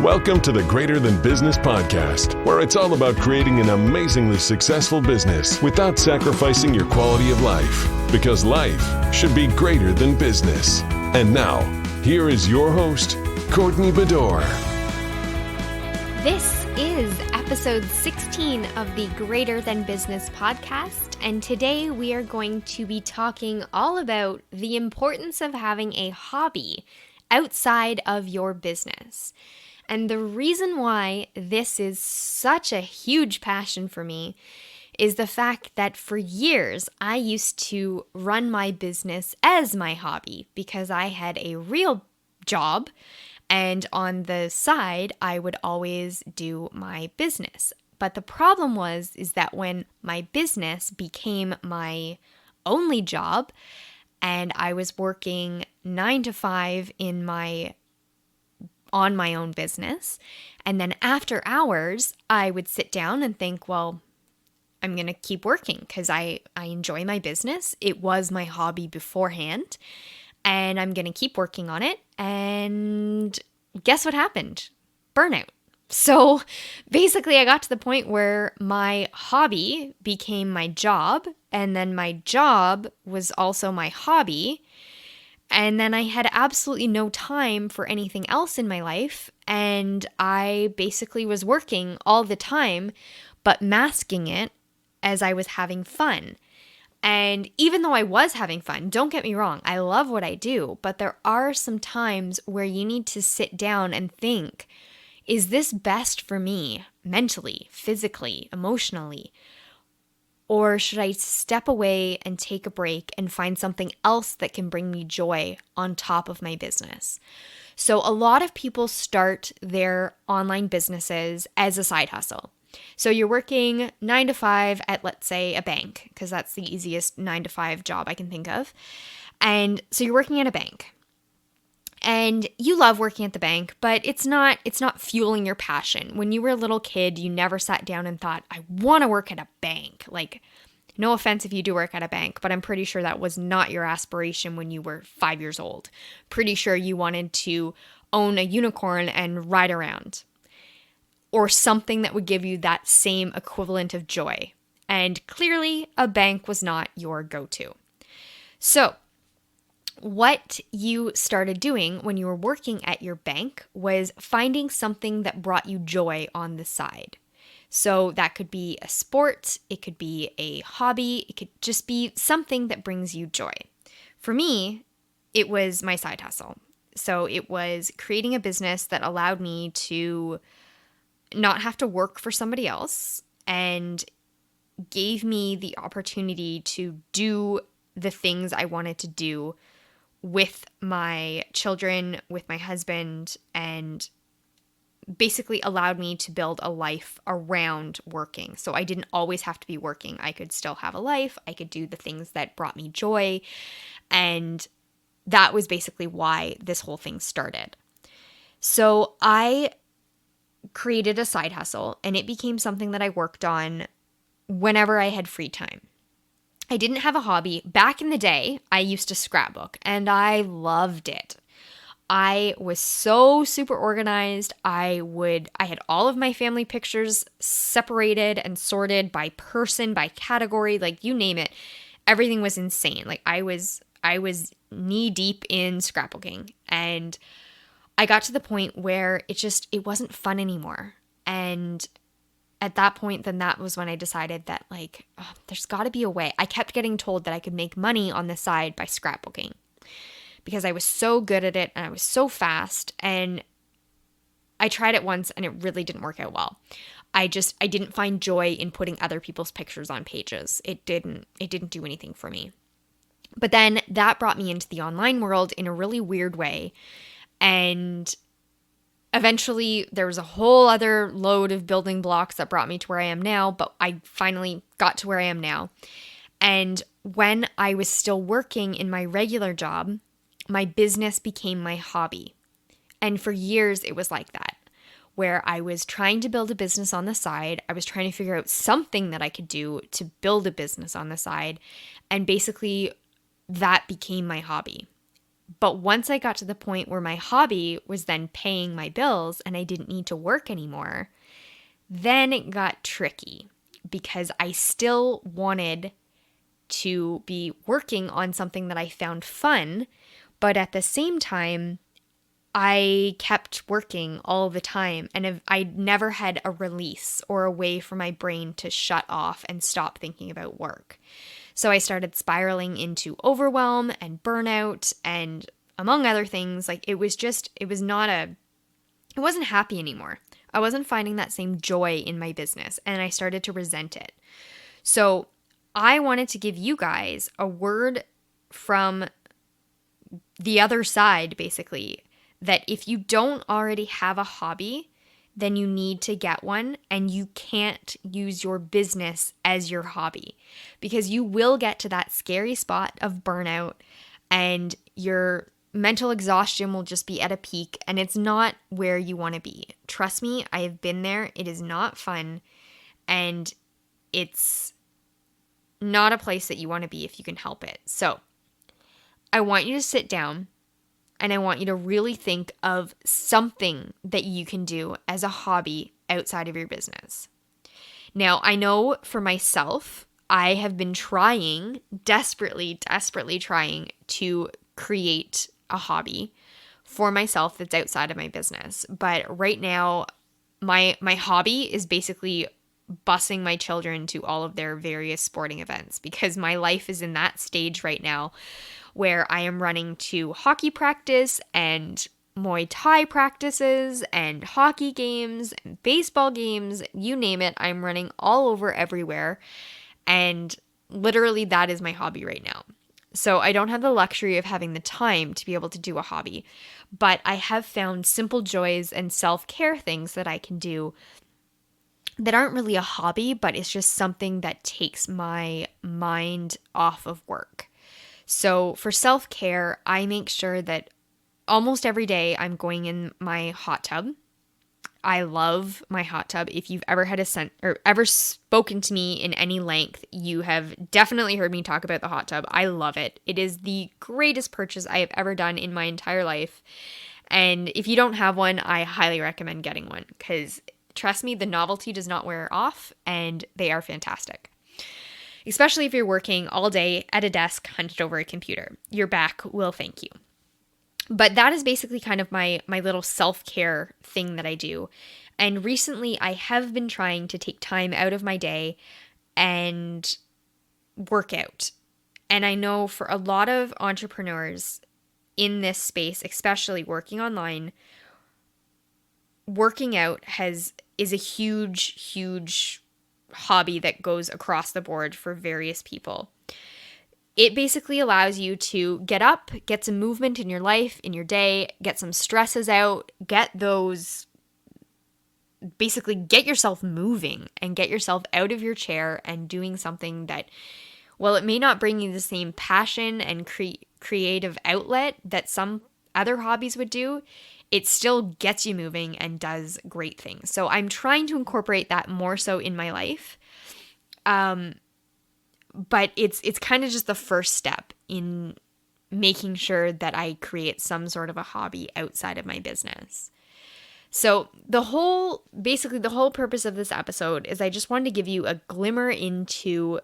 Welcome to the Greater Than Business podcast, where it's all about creating an amazingly successful business without sacrificing your quality of life, because life should be greater than business. And now, here is your host, Courtney Bedore. This is episode 16 of the Greater Than Business podcast, and today we are going to be talking all about the importance of having a hobby outside of your business. And the reason why this is such a huge passion for me is the fact that for years I used to run my business as my hobby because I had a real job, and on the side I would always do my business. But the problem is that when my business became my only job and I was working 9 to 5 on my own business, and then after hours, I would sit down and think, well, I'm going to keep working because I enjoy my business. It was my hobby beforehand, and I'm going to keep working on it. And guess what happened? Burnout. So basically, I got to the point where my hobby became my job, and then my job was also my hobby. And then I had absolutely no time for anything else in my life, and I basically was working all the time, but masking it as I was having fun. And even though I was having fun, don't get me wrong, I love what I do, but there are some times where you need to sit down and think, is this best for me mentally, physically, emotionally? Or should I step away and take a break and find something else that can bring me joy on top of my business? So a lot of people start their online businesses as a side hustle. So you're working 9 to 5 at, let's say, a bank, because that's the easiest 9 to 5 job I can think of. And so you're working at a bank. And you love working at the bank, but it's not fueling your passion. When you were a little kid, you never sat down and thought, I want to work at a bank. Like, no offense if you do work at a bank, but I'm pretty sure that was not your aspiration when you were 5 years old. Pretty sure you wanted to own a unicorn and ride around, or something that would give you that same equivalent of joy. And clearly, a bank was not your go-to. So what you started doing when you were working at your bank was finding something that brought you joy on the side. So that could be a sport, it could be a hobby, it could just be something that brings you joy. For me, it was my side hustle. So it was creating a business that allowed me to not have to work for somebody else and gave me the opportunity to do the things I wanted to do with my children, with my husband, and basically allowed me to build a life around working. So I didn't always have to be working. I could still have a life. I could do the things that brought me joy. And that was basically why this whole thing started. So I created a side hustle, and it became something that I worked on whenever I had free time. I didn't have a hobby. Back in the day, I used to scrapbook, and I loved it. I was so super organized. I had all of my family pictures separated and sorted by person, by category, like you name it. Everything was insane. Like I was knee deep in scrapbooking, and I got to the point where it wasn't fun anymore. And at that point, then that was when I decided that there's got to be a way. I kept getting told that I could make money on the side by scrapbooking because I was so good at it and I was so fast. And I tried it once and it really didn't work out well. I didn't find joy in putting other people's pictures on pages. It didn't do anything for me. But then that brought me into the online world in a really weird way. And eventually, there was a whole other load of building blocks that brought me to where I am now, but I finally got to where I am now. And when I was still working in my regular job, my business became my hobby. And for years, it was like that, where I was trying to build a business on the side. I was trying to figure out something that I could do to build a business on the side. And basically, that became my hobby. But once I got to the point where my hobby was then paying my bills and I didn't need to work anymore, then it got tricky because I still wanted to be working on something that I found fun, but at the same time, I kept working all the time and I never had a release or a way for my brain to shut off and stop thinking about work. So I started spiraling into overwhelm and burnout and among other things, like it wasn't happy anymore. I wasn't finding that same joy in my business and I started to resent it. So I wanted to give you guys a word from the other side, basically, that if you don't already have a hobby, then you need to get one, and you can't use your business as your hobby because you will get to that scary spot of burnout and your mental exhaustion will just be at a peak, and it's not where you want to be. Trust me, I have been there. It is not fun, and it's not a place that you want to be if you can help it. So I want you to sit down and I want you to really think of something that you can do as a hobby outside of your business. Now, I know for myself, I have been trying, desperately trying to create a hobby for myself that's outside of my business. But right now, my hobby is basically busing my children to all of their various sporting events because my life is in that stage right now where I am running to hockey practice and Muay Thai practices and hockey games and baseball games, you name it, I'm running all over everywhere. And literally that is my hobby right now. So I don't have the luxury of having the time to be able to do a hobby, but I have found simple joys and self-care things that I can do that aren't really a hobby, but it's just something that takes my mind off of work. So for self-care, I make sure that almost every day I'm going in my hot tub. I love my hot tub. If you've ever had ever spoken to me in any length, you have definitely heard me talk about the hot tub. I love it. It is the greatest purchase I have ever done in my entire life. And if you don't have one, I highly recommend getting one because trust me, the novelty does not wear off and they are fantastic. Especially if you're working all day at a desk hunched over a computer. Your back will thank you. But that is basically kind of my little self-care thing that I do. And recently I have been trying to take time out of my day and work out. And I know for a lot of entrepreneurs in this space, especially working online, working out is a huge hobby that goes across the board for various people. It basically allows you to get up, get some movement in your life, in your day, get some stresses out, basically get yourself moving and get yourself out of your chair and doing something that, well, it may not bring you the same passion and creative outlet that some other hobbies would do. It still gets you moving and does great things. So I'm trying to incorporate that more so in my life. But it's kind of just the first step in making sure that I create some sort of a hobby outside of my business. So the whole purpose of this episode is I just wanted to give you a glimmer into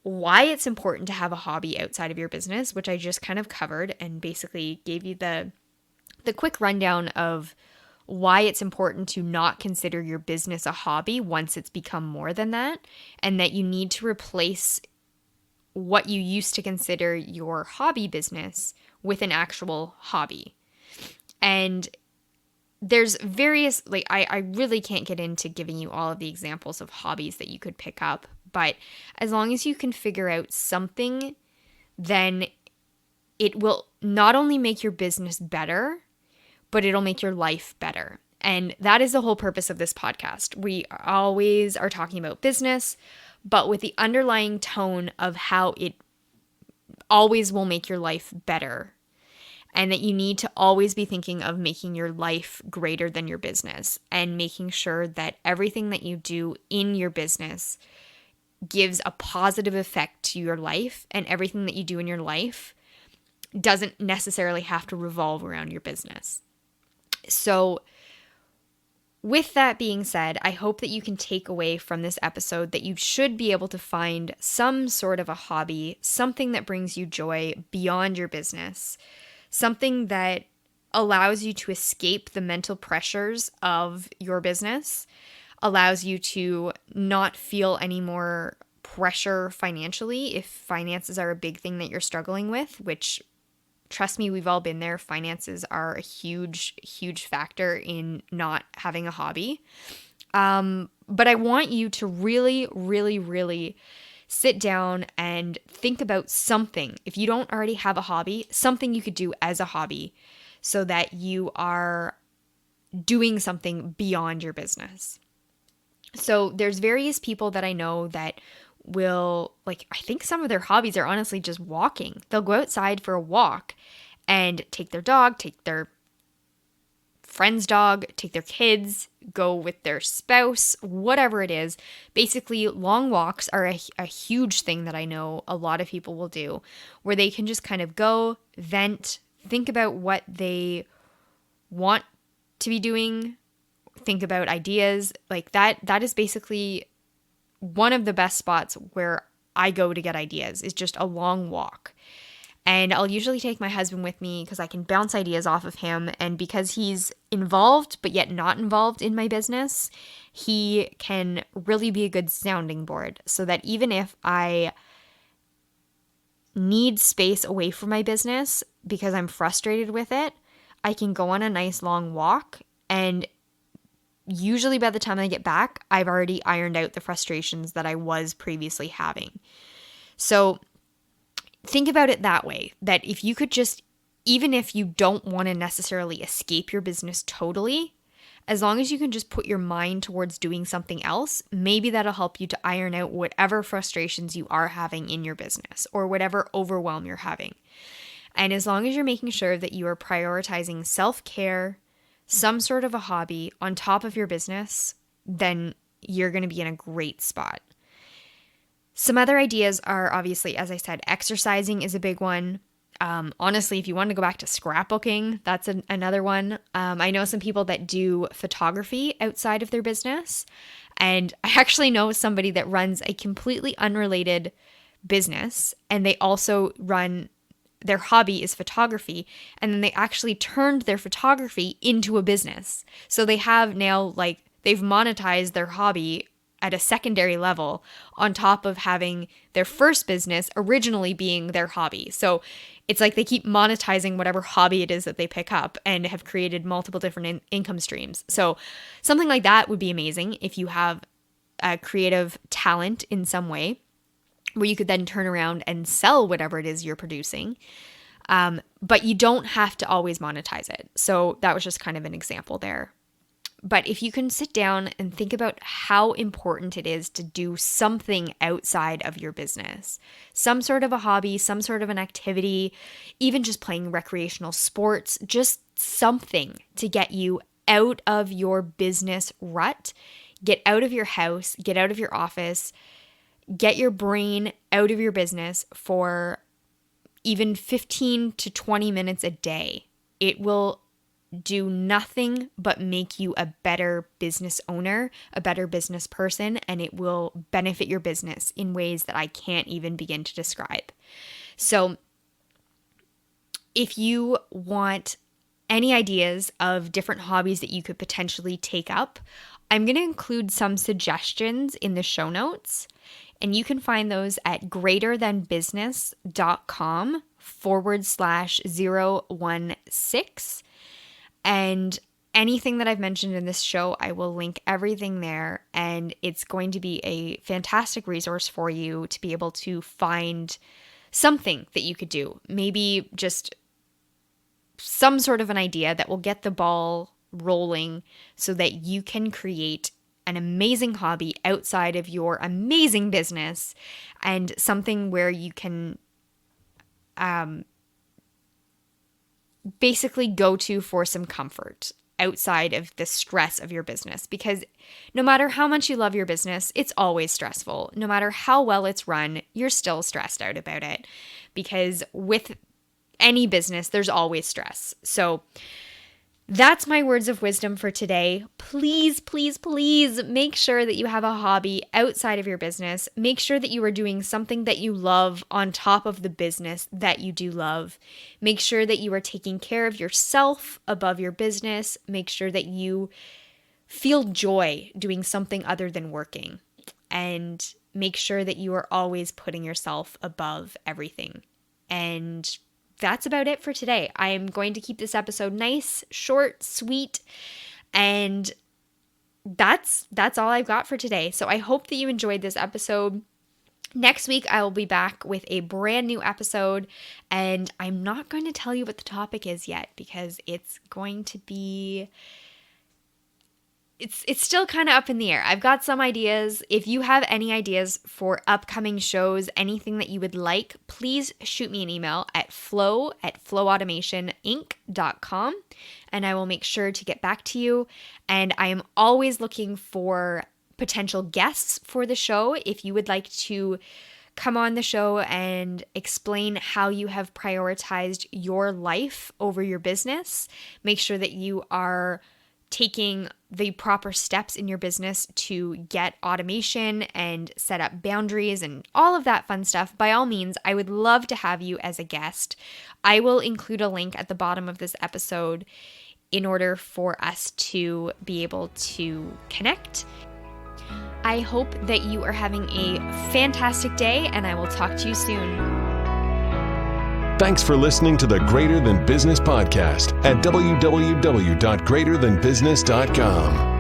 why it's important to have a hobby outside of your business, which I just kind of covered and basically gave you the quick rundown of why it's important to not consider your business a hobby once it's become more than that, and that you need to replace what you used to consider your hobby business with an actual hobby. And there's various, I really can't get into giving you all of the examples of hobbies that you could pick up, but as long as you can figure out something, then it will not only make your business better, but it'll make your life better. And that is the whole purpose of this podcast. We always are talking about business, but with the underlying tone of how it always will make your life better. And that you need to always be thinking of making your life greater than your business and making sure that everything that you do in your business gives a positive effect to your life, and everything that you do in your life doesn't necessarily have to revolve around your business. So with that being said, I hope that you can take away from this episode that you should be able to find some sort of a hobby, something that brings you joy beyond your business, something that allows you to escape the mental pressures of your business, allows you to not feel any more pressure financially if finances are a big thing that you're struggling with, which, trust me, we've all been there. Finances are a huge, huge factor in not having a hobby. But I want you to really, really, really sit down and think about something. If you don't already have a hobby, something you could do as a hobby so that you are doing something beyond your business. So there's various people that I know that will, like, I think some of their hobbies are honestly just walking. They'll go outside for a walk and take their dog, take their friend's dog, take their kids, go with their spouse, whatever it is. Basically, long walks are a huge thing that I know a lot of people will do, where they can just kind of go, vent, think about what they want to be doing, think about ideas. Like that is basically one of the best spots where I go to get ideas, is just a long walk. And I'll usually take my husband with me because I can bounce ideas off of him. And because he's involved, but yet not involved in my business, he can really be a good sounding board, so that even if I need space away from my business because I'm frustrated with it, I can go on a nice long walk, and usually by the time I get back, I've already ironed out the frustrations that I was previously having. So think about it that way, that if you could just, even if you don't want to necessarily escape your business totally, as long as you can just put your mind towards doing something else, maybe that'll help you to iron out whatever frustrations you are having in your business or whatever overwhelm you're having. And as long as you're making sure that you are prioritizing self-care, some sort of a hobby on top of your business, then you're going to be in a great spot. Some other ideas are, obviously, as I said, exercising is a big one. Honestly, if you want to go back to scrapbooking, that's another one. I know some people that do photography outside of their business. And I actually know somebody that runs a completely unrelated business, and they also run, their hobby is photography, and then they actually turned their photography into a business. So they have now, like, they've monetized their hobby at a secondary level on top of having their first business originally being their hobby. So it's like they keep monetizing whatever hobby it is that they pick up and have created multiple different income streams. So something like that would be amazing if you have a creative talent in some way, where you could then turn around and sell whatever it is you're producing. But you don't have to always monetize it. So that was just kind of an example there. But if you can sit down and think about how important it is to do something outside of your business, some sort of a hobby, some sort of an activity, even just playing recreational sports, just something to get you out of your business rut, get out of your house, get out of your office, get your brain out of your business for even 15 to 20 minutes a day. It will do nothing but make you a better business owner, a better business person, and it will benefit your business in ways that I can't even begin to describe. So if you want any ideas of different hobbies that you could potentially take up, I'm going to include some suggestions in the show notes, and you can find those at greaterthanbusiness.com/016. And anything that I've mentioned in this show, I will link everything there, and it's going to be a fantastic resource for you to be able to find something that you could do. Maybe just some sort of an idea that will get the ball rolling so that you can create an amazing hobby outside of your amazing business, and something where you can basically go to for some comfort outside of the stress of your business. Because no matter how much you love your business, it's always stressful. No matter how well it's run, you're still stressed out about it. Because with any business, there's always stress. So that's my words of wisdom for today. Please, please, please make sure that you have a hobby outside of your business. Make sure that you are doing something that you love on top of the business that you do love. Make sure that you are taking care of yourself above your business. Make sure that you feel joy doing something other than working. And make sure that you are always putting yourself above everything. And that's about it for today. I am going to keep this episode nice, short, sweet, and that's all I've got for today. So I hope that you enjoyed this episode. Next week, I will be back with a brand new episode, and I'm not going to tell you what the topic is yet because it's going to be... It's still kind of up in the air. I've got some ideas. If you have any ideas for upcoming shows, anything that you would like, please shoot me an email at flow@flowautomationinc.com, and I will make sure to get back to you. And I am always looking for potential guests for the show. If you would like to come on the show and explain how you have prioritized your life over your business, make sure that you are taking the proper steps in your business to get automation and set up boundaries and all of that fun stuff, by all means, I would love to have you as a guest. I will include a link at the bottom of this episode in order for us to be able to connect. I hope that you are having a fantastic day, and I will talk to you soon. Thanks for listening to the Greater Than Business podcast at www.greaterthanbusiness.com.